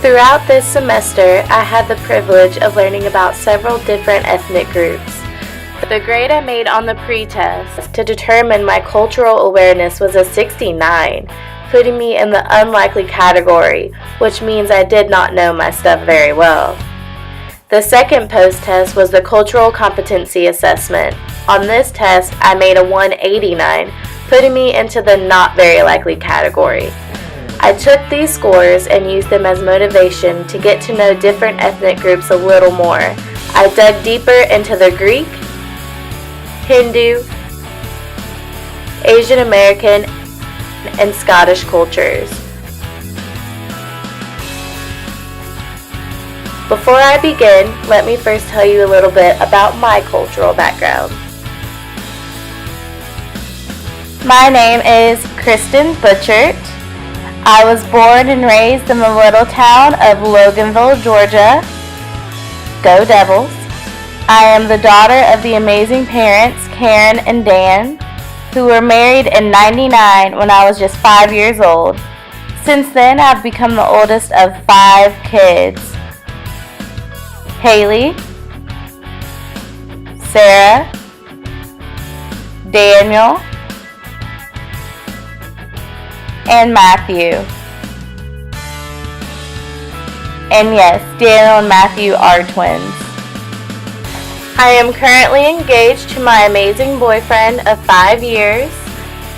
Throughout this semester, I had the privilege of learning about several different ethnic groups. The grade I made on the pre-test to determine my cultural awareness was a 69, putting me in the unlikely category, which means I did not know my stuff very well. The second post-test was the cultural competency assessment. On this test, I made a 189, putting me into the not very likely category. I took these scores and used them as motivation to get to know different ethnic groups a little more. I dug deeper into the Greek, Hindu, Asian American, and Scottish cultures. Before I begin, let me first tell you a little bit about my cultural background. My name is Kristen Butchert. I was born and raised in the little town of Loganville, Georgia. Go Devils! I am the daughter of the amazing parents, Karen and Dan, who were married in '99 when I was just 5 years old. Since then, I've become the oldest of 5 kids. Haley, Sarah, Daniel, and Matthew. And yes, Daniel and Matthew are twins. I am currently engaged to my amazing boyfriend of 5 years.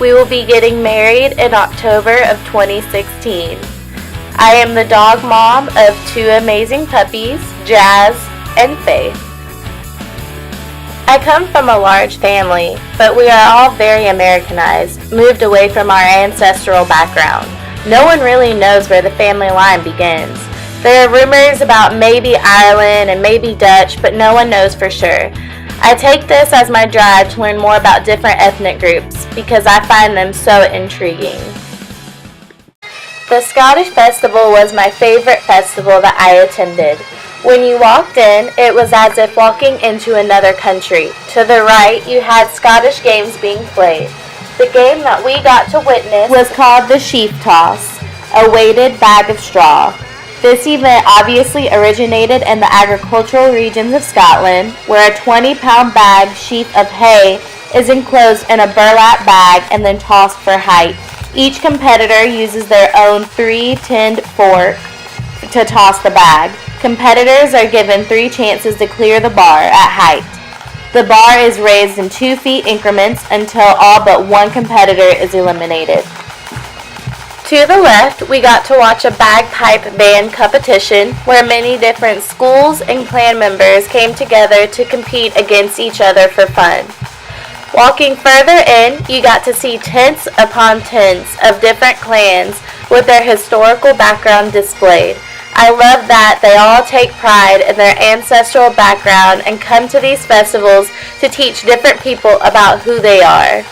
We will be getting married in October of 2016. I am the dog mom of 2 amazing puppies, Jazz and Faith. I come from a large family, but we are all very Americanized, moved away from our ancestral background. No one really knows where the family line begins. There are rumors about maybe Ireland and maybe Dutch, but no one knows for sure. I take this as my drive to learn more about different ethnic groups because I find them so intriguing. The Scottish Festival was my favorite festival that I attended. When you walked in, it was as if walking into another country. To the right, you had Scottish games being played. The game that we got to witness was called the sheaf toss, a weighted bag of straw. This event obviously originated in the agricultural regions of Scotland, where a 20-pound bag sheaf of hay is enclosed in a burlap bag and then tossed for height. Each competitor uses their own 3-tinned fork to toss the bag. Competitors are given 3 chances to clear the bar at height. The bar is raised in 2 feet increments until all but one competitor is eliminated. To the left, we got to watch a bagpipe band competition where many different schools and clan members came together to compete against each other for fun. Walking further in, you got to see tents upon tents of different clans with their historical background displayed. I love that they all take pride in their ancestral background and come to these festivals to teach different people about who they are.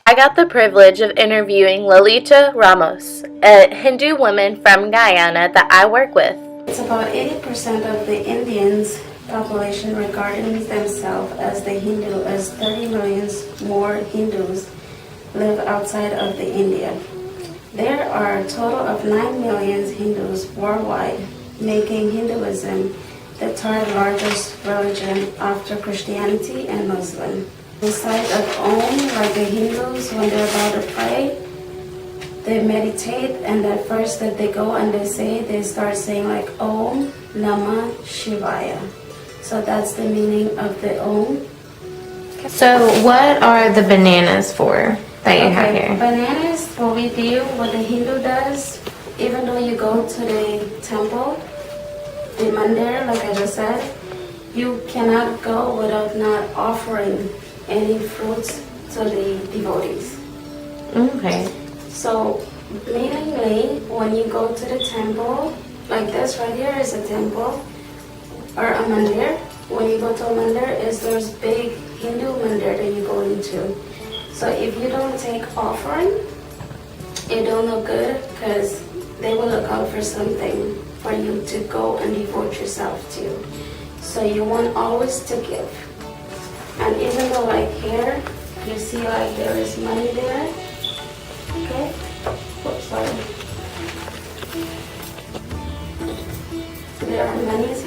I got the privilege of interviewing Lolita Ramos, a Hindu woman from Guyana that I work with. It's about 80% of the Indians' population regarding themselves as the Hindu, as 30 million more Hindus live outside of the India. There are a total of 9 million Hindus worldwide, making Hinduism the third largest religion after Christianity and Muslim. The site of Om, like the Hindus, when they're about to pray, they meditate, and at first that they go and they start saying like Om Namah Shivaya. So that's the meaning of the Om. So what are the bananas for that you have here? Bananas, what we do, what the Hindu does, even though you go to the temple, the mandir, like I just said, you cannot go without not offering any fruits to the devotees. Okay. So, meaningly, when you go to the temple, like this right here is a temple, or a mandir. When you go to a mandir, there's big Hindu mandir that you go into. So if you don't take offering, it don't look good because they will look out for something for you to go and devote yourself to. So you want always to give. And even though like here, you see like there is money there. Okay? Oops, sorry.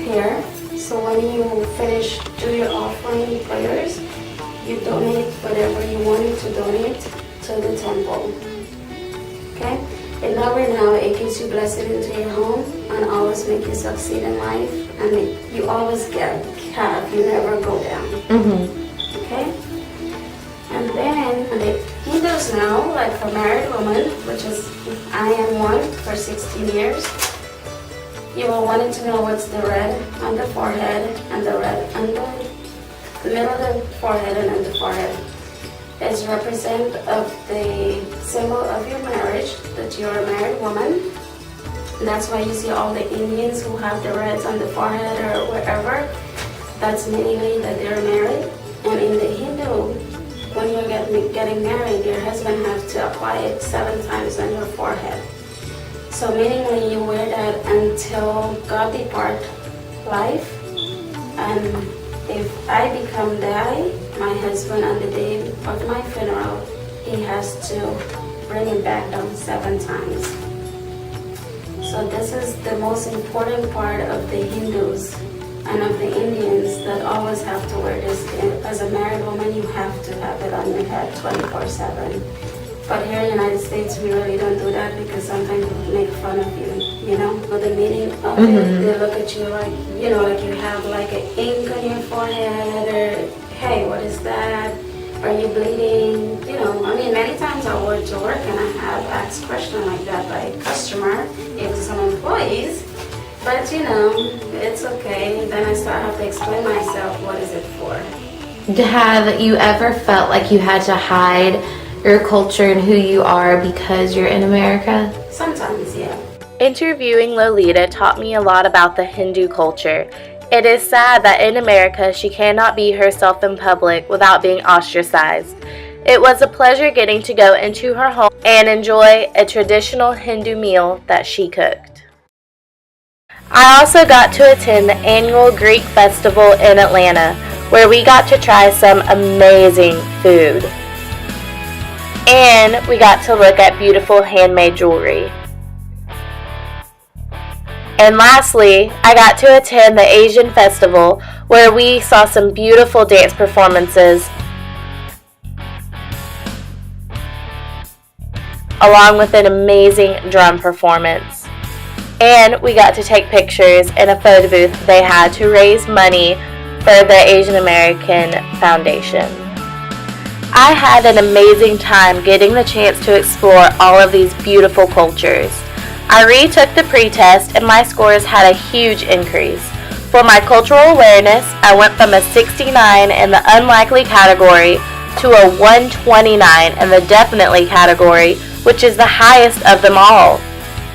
here. So when you finish do your offering prayers, you donate whatever you wanted to donate to the temple. Okay? And now it gives you blessing into your home and always make you succeed in life, and you always have, you never go down. Okay? And then the Hindus now, like for married women, which is I am one for 16 years, you will want to know what's the red on the forehead and the red on the middle of the forehead and on the forehead. It's represent of the symbol of your marriage, that you're a married woman. And that's why you see all the Indians who have the reds on the forehead or wherever. That's meaning that they're married. And in the Hindu, when you're getting married, your husband has to apply it 7 times on your forehead. So meaning you wear that until God depart life. And if I die, my husband on the day of my funeral, he has to bring it back down 7 times. So this is the most important part of the Hindus and of the Indians, that always have to wear this. As a married woman, you have to have it on your head 24/7. But here in the United States, we really don't do that, because sometimes people make fun of you, you know. But the meaning of it, they look at you like, you know, like you have like an ink on your forehead, or hey, what is that? Are you bleeding? You know, I mean, many times I work to work and I have asked questions like that by a customer, even some employees. But you know, it's okay. Then I have to explain myself, what is it for? Have you ever felt like you had to hide your culture and who you are because you're in America? Sometimes, yeah. Interviewing Lolita taught me a lot about the Hindu culture. It is sad that in America she cannot be herself in public without being ostracized. It was a pleasure getting to go into her home and enjoy a traditional Hindu meal that she cooked. I also got to attend the annual Greek festival in Atlanta, where we got to try some amazing food. And we got to look at beautiful handmade jewelry. And lastly, I got to attend the Asian festival, where we saw some beautiful dance performances along with an amazing drum performance. And we got to take pictures in a photo booth they had to raise money for the Asian American Foundation. I had an amazing time getting the chance to explore all of these beautiful cultures. I retook the pretest and my scores had a huge increase. For my cultural awareness, I went from a 69 in the unlikely category to a 129 in the definitely category, which is the highest of them all.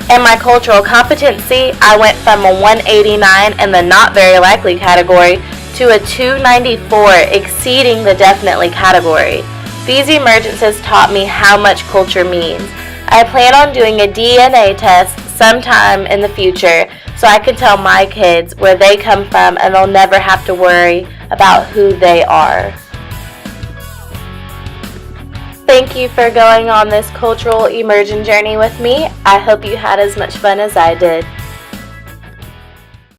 In my cultural competency, I went from a 189 in the not very likely category to a 294, exceeding the definitely category. These emergences taught me how much culture means. I plan on doing a DNA test sometime in the future so I can tell my kids where they come from and they'll never have to worry about who they are. Thank you for going on this cultural immersion journey with me. I hope you had as much fun as I did.